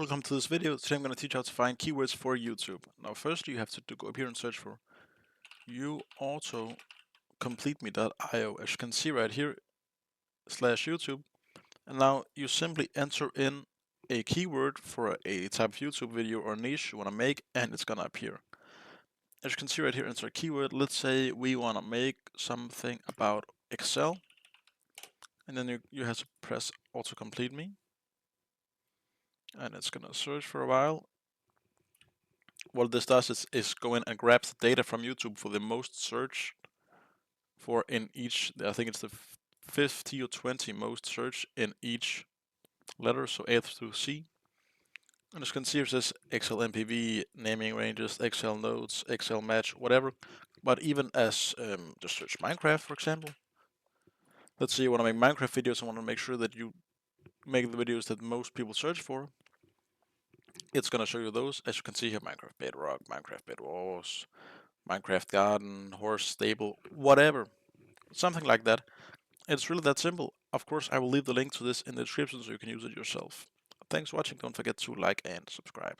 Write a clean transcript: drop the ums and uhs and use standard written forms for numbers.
welcome to this video. Today I'm going to teach you how to find keywords for YouTube. Now first you have to go up here and search for uautocompleteme.io, as you can see right here, /YouTube. And now you simply enter in a keyword for a type of YouTube video or niche you want to make, and it's going to appear. As you can see right here, enter a keyword. Let's say we want to make something about Excel, and then you have to press autocomplete me, and it's going to search for a while. What this does is go in and grabs the data from YouTube for the most searched for in each. I think it's the 50 or 20 most searched in each letter, so A through C. And as you can see, it says Excel MPV, naming ranges, Excel nodes, Excel match, whatever. But even as just search Minecraft, for example. Let's say you want to make Minecraft videos and want to make sure that you make the videos that most people search for. It's going to show you those. As you can see here, Minecraft Bedrock, Minecraft Bed Wars, Minecraft Garden, Horse Stable, whatever. Something like that. It's really that simple. Of course, I will leave the link to this in the description so you can use it yourself. Thanks for watching. Don't forget to like and subscribe.